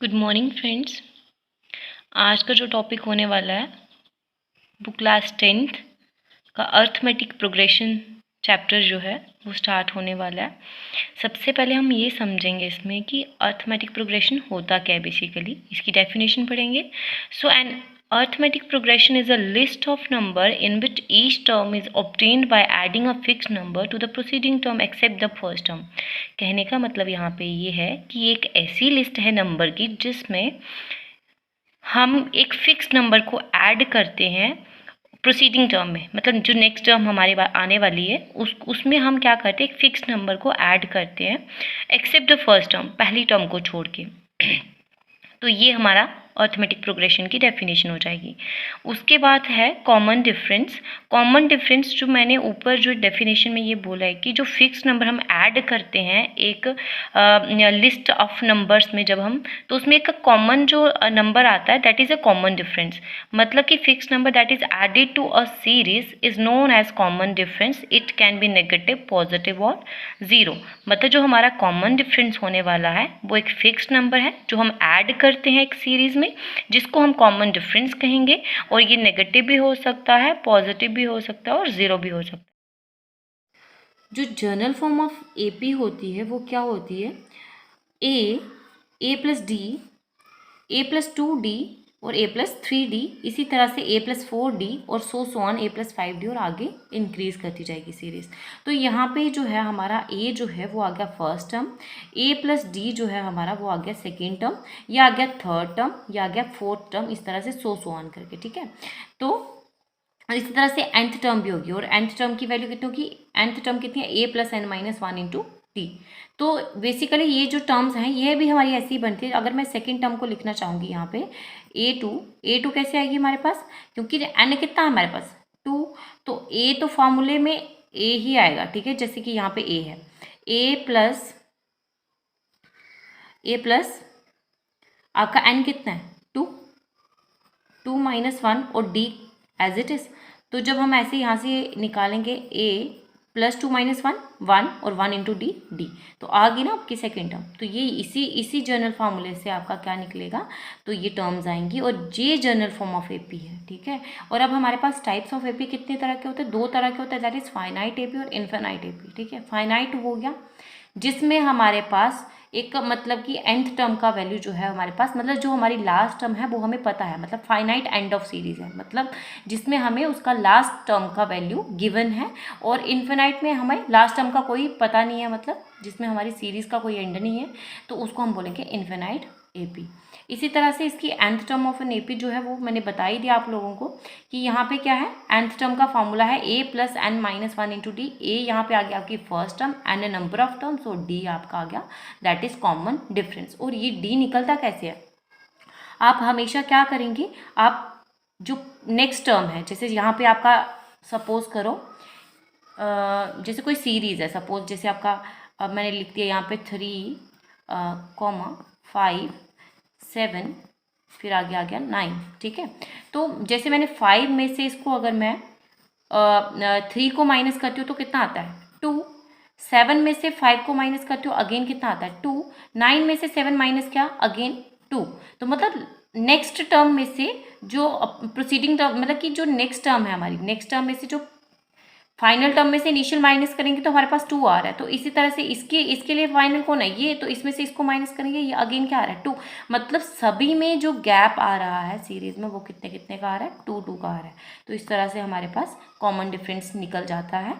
Good morning friends. आज का जो टॉपिक होने वाला है वो क्लास 10th का अर्थमेटिक प्रोग्रेशन चैप्टर जो है वो स्टार्ट होने वाला है। सबसे पहले हम ये समझेंगे इसमें कि अर्थमेटिक प्रोग्रेशन होता क्या है। बेसिकली इसकी डेफिनेशन पढ़ेंगे। सो N arithmetic progression is a list of number in which each term is obtained by adding a fixed number to the preceding term except the first term। कहने का मतलब यहाँ पे ये है कि एक ऐसी लिस्ट है नंबर की जिसमें हम एक फिक्स नंबर को ऐड करते हैं प्रोसीडिंग टर्म में, मतलब जो नेक्स्ट टर्म हमारे आने वाली है उसमें हम क्या करते हैं, एक फिक्स नंबर को ऐड करते हैं एक्सेप्ट द फर्स्ट टर्म, पहली टर्म को छोड़ के। तो ये हमारा अर्थमेटिक प्रोग्रेशन की डेफिनेशन हो जाएगी। उसके बाद है कॉमन डिफरेंस। कॉमन डिफरेंस जो मैंने ऊपर जो डेफिनेशन में ये बोला है कि जो फिक्स नंबर हम ऐड करते हैं एक लिस्ट ऑफ नंबर्स में जब हम, तो उसमें एक कॉमन जो नंबर आता है that is a common difference. मतलब कि fix number that is added to a series is known as common difference. It can be negative, positive और ज़ीरो। मतलब जो हमारा कॉमन डिफरेंस होने वाला है वो एक फिक्स नंबर है जो हम ऐड करते हैं एक सीरीज़ में, जिसको हम कॉमन डिफरेंस कहेंगे। और ये नेगेटिव भी हो सकता है, पॉजिटिव भी हो सकता है और ज़ीरो भी हो सकता है। जो जनरल फॉर्म ऑफ एपी होती है वो क्या होती है, ए प्लस डी, ए प्लस 2d और ए प्लस 3d, इसी तरह से ए प्लस 4d और so on A plus 5d और आगे इंक्रीज करती जाएगी सीरीज। तो यहाँ पे जो है हमारा ए जो है वो आ गया फर्स्ट टर्म, ए प्लस डी जो है हमारा वो आ गया सेकेंड टर्म, या आ गया थर्ड टर्म, या आ गया फोर्थ टर्म, इस तरह से सो ऑन करके। ठीक है, तो इसी तरह से nth टर्म भी होगी। और nth टर्म की वैल्यू कितनी होगी, nth टर्म कितनी है, a plus N minus 1 into T. तो बेसिकली ये जो टर्म्स हैं ये भी हमारी ऐसी ही बनती है। अगर मैं सेकंड टर्म को लिखना चाहूँगी यहाँ पे a2 कैसे आएगी हमारे पास, क्योंकि n कितना है हमारे पास 2, तो a तो फॉर्मूले में a ही आएगा। ठीक है, जैसे कि यहाँ पे a है, a प्लस आपका n कितना है 2 माइनस 1 और d एज इट इज़। तो जब हम ऐसे यहाँ से निकालेंगे a प्लस 2 माइनस 1 और 1 इंटू डी, तो आ गई ना आपकी सेकेंड टर्म। तो ये इसी जनरल फार्मूले से आपका क्या निकलेगा, तो ये टर्म्स आएंगी और ये जनरल फॉर्म ऑफ एपी है। ठीक है, और अब हमारे पास टाइप्स ऑफ एपी कितने तरह के होते हैं, 2 तरह के होते हैं, दैट इज़ फाइनाइट एपी और इन्फिनाइट एपी। ठीक है, फाइनाइट हो गया जिसमें हमारे पास एक मतलब कि nth टर्म का वैल्यू जो है हमारे पास, मतलब जो हमारी लास्ट टर्म है वो हमें पता है, मतलब फाइनाइट एंड ऑफ सीरीज है, मतलब जिसमें हमें उसका लास्ट टर्म का वैल्यू गिवन है। और इन्फिनाइट में हमें लास्ट टर्म का कोई पता नहीं है, मतलब जिसमें हमारी सीरीज का कोई एंड नहीं है, तो उसको हम बोलेंगे इन्फिनाइट एपी। इसी तरह से इसकी nth term of an AP जो है वो मैंने बता ही दिया आप लोगों को कि यहाँ पे क्या है, nth टर्म का फॉर्मूला है a plus N minus 1 into d. A यहाँ पे आ गया आपकी first term, n a number of terms, और डी आपका आ गया दैट इज कॉमन डिफरेंस। और ये डी निकलता कैसे है, आप हमेशा क्या करेंगे, आप जो नेक्स्ट टर्म है, जैसे यहाँ पे आपका सपोज करो जैसे कोई सीरीज है, सपोज जैसे आपका मैंने लिख दिया यहाँ पे 3, 5, 7, फिर आगे आ गया 9। ठीक है, तो जैसे मैंने 5 में से इसको अगर मैं 3 को माइनस करती हूँ तो कितना आता है 2, 7 में से 5 को माइनस करती हूँ अगेन कितना आता है 2, 9 में से 7 माइनस क्या अगेन 2। तो मतलब नेक्स्ट टर्म में से जो प्रोसीडिंग टर्म, मतलब कि जो नेक्स्ट टर्म है हमारी, नेक्स्ट टर्म में से जो फाइनल टर्म में से इनिशियल माइनस करेंगे तो हमारे पास 2 आ रहा है। तो इसी तरह से इसके लिए फाइनल कौन है ये, तो इसमें से इसको माइनस करेंगे, ये अगेन क्या आ रहा है 2। मतलब सभी में जो गैप आ रहा है सीरीज में वो कितने कितने का आ रहा है, 2 का आ रहा है। तो इस तरह से हमारे पास कॉमन डिफरेंस निकल जाता है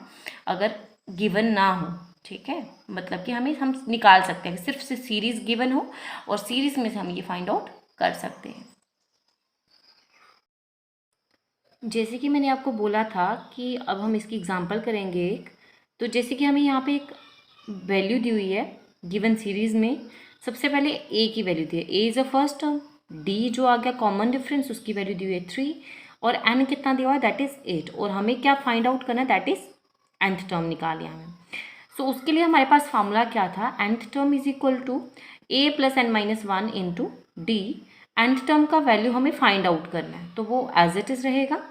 अगर गिवन ना हो। ठीक है, मतलब कि हम निकाल सकते हैं सिर्फ से सीरीज गिवन हो और सीरीज में से हम ये फाइंड आउट कर सकते हैं। जैसे कि मैंने आपको बोला था कि अब हम इसकी एग्जांपल करेंगे एक। तो जैसे कि हमें यहाँ पे एक वैल्यू दी हुई है गिवन सीरीज़ में। सबसे पहले ए की वैल्यू दी है, A is a first term, D जो आ गया कॉमन डिफरेंस उसकी वैल्यू दी हुई है 3, और एन कितना दिया हुआ है दैट इज़ 8। और हमें क्या फाइंड आउट करना है, दैट इज़ nth टर्म निकालिए हमें। सो उसके लिए हमारे पास फार्मूला क्या था, nth term is equal to A plus N minus 1 into D. nth term का वैल्यू हमें फाइंड आउट करना है, तो वो एज इट इज़ रहेगा।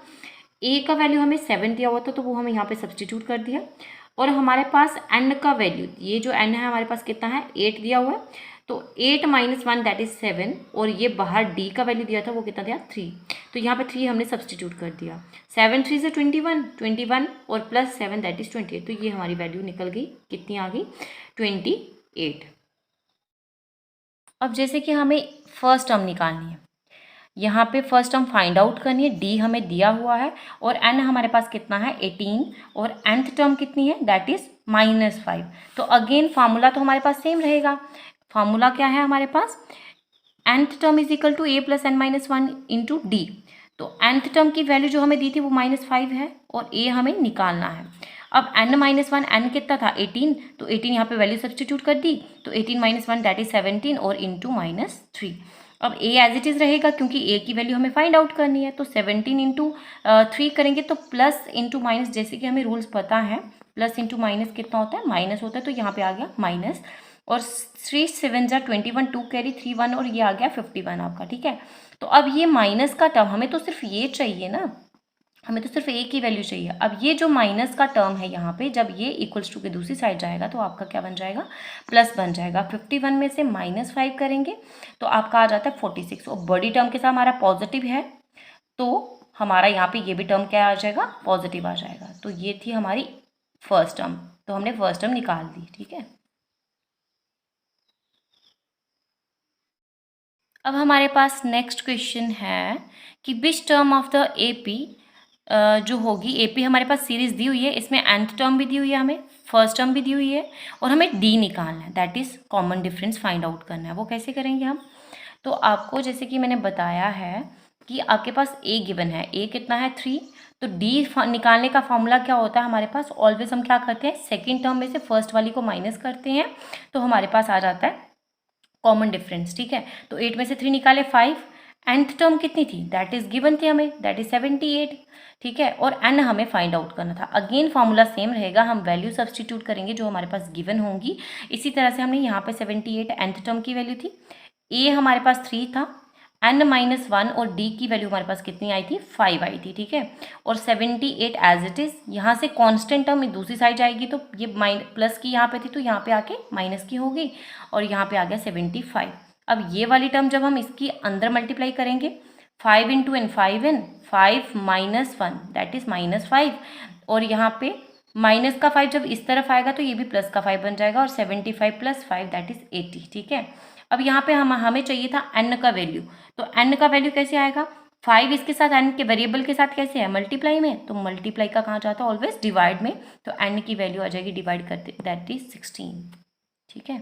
ए का वैल्यू हमें 7 दिया हुआ था तो वो हमें यहाँ पे सब्सटीट्यूट कर दिया। और हमारे पास n का वैल्यू, ये जो n है हमारे पास कितना है 8 दिया हुआ है, तो 8 - 1 दैट इज़ 7 और ये बाहर डी का वैल्यू दिया था वो कितना दिया 3, तो यहाँ पे 3 हमने सब्सटीट्यूट कर दिया। 7 3 से 21 और प्लस 7 दैट इज़ 28, तो ये हमारी वैल्यू निकल गई, कितनी आ गई 28। अब जैसे कि हमें फर्स्ट टर्म निकालनी है, यहाँ पे फर्स्ट टर्म फाइंड आउट करनी है, डी हमें दिया हुआ है और एन हमारे पास कितना है 18 और nth टर्म कितनी है दैट इज़ -5। तो अगेन फार्मूला तो हमारे पास सेम रहेगा। फार्मूला क्या है हमारे पास, nth term is equal to a + n - 1 into D. तो nth टर्म की वैल्यू जो हमें दी थी वो -5 है और a हमें निकालना है। अब n - 1 n कितना था 18, तो 18 यहाँ पे वैल्यू सब्स्टिट्यूट कर दी, तो 18 - 1 दैट इज 17 और इंटू -3। अब a एज इट इज़ रहेगा क्योंकि a की वैल्यू हमें फाइंड आउट करनी है, तो 17 इंटू 3 करेंगे तो प्लस इंटू माइनस, जैसे कि हमें रूल्स पता है प्लस इंटू माइनस कितना होता है माइनस होता है, तो यहाँ पे आ गया माइनस और 3 7 जा 21, 2 कैरी 3 1 और ये आ गया 51 आपका, ठीक है। तो अब ये माइनस का टर्म हमें तो सिर्फ ये चाहिए ना, हमें तो सिर्फ a की वैल्यू चाहिए। अब ये जो माइनस का टर्म है यहाँ पे जब ये इक्वल्स टू के दूसरी साइड जाएगा तो आपका क्या बन जाएगा प्लस बन जाएगा। 51 में से -5 करेंगे तो आपका आ जाता है 46 और बड़ी टर्म के साथ हमारा पॉजिटिव है तो हमारा यहाँ पे ये भी टर्म क्या आ जाएगा पॉजिटिव आ जाएगा। तो ये थी हमारी फर्स्ट टर्म, तो हमने फर्स्ट टर्म निकाल दी, ठीक है। अब हमारे पास नेक्स्ट क्वेश्चन है कि which term of the AP जो होगी, AP हमारे पास सीरीज दी हुई है, इसमें nth टर्म भी दी हुई है, हमें फर्स्ट टर्म भी दी हुई है और हमें D निकालना है, that is common difference find out करना है। वो कैसे करेंगे हम, तो आपको जैसे कि मैंने बताया है कि आपके पास A गिवन है, A कितना है 3, तो D निकालने का फॉर्मूला क्या होता है हमारे पास, ऑलवेज हम क्या करते हैं सेकेंड टर्म में से फर्स्ट वाली को माइनस करते हैं तो हमारे पास आ जाता है कॉमन डिफरेंस, ठीक है। तो 8 में से 3 निकाले 5, nth टर्म कितनी थी दैट इज गिवन थी हमें, दैट इज 78, ठीक है। और n हमें फाइंड आउट करना था। अगेन फार्मूला सेम रहेगा, हम वैल्यू सब्सटीट्यूट करेंगे जो हमारे पास गिवन होंगी। इसी तरह से हमने यहाँ पे 78 nth टर्म की वैल्यू थी, a हमारे पास 3 था, n - 1 और d की वैल्यू हमारे पास कितनी आई थी 5 आई थी, ठीक है। और 78 एज इट इज़, यहाँ से कांस्टेंट टर्म दूसरी साइड जाएगी तो ये प्लस की यहाँ पे थी तो यहाँ पे आके माइनस की हो गई और यहाँ पे आ गया 75। अब ये वाली टर्म जब हम इसकी अंदर मल्टीप्लाई करेंगे 5 into N 5n, 5 - 1 that is -5 और यहाँ पे माइनस का 5 जब इस तरफ आएगा तो ये भी प्लस का 5 बन जाएगा और 75 + 5 दैट इज़ 80, ठीक है। अब यहाँ पे हमें चाहिए था n का वैल्यू, तो n का वैल्यू कैसे आएगा, 5 इसके साथ n के वेरिएबल के साथ कैसे है मल्टीप्लाई में, तो मल्टीप्लाई का कहाँ जाता है ऑलवेज डिवाइड में, तो n की वैल्यू आ जाएगी डिवाइड करते दैट इज 16, ठीक है।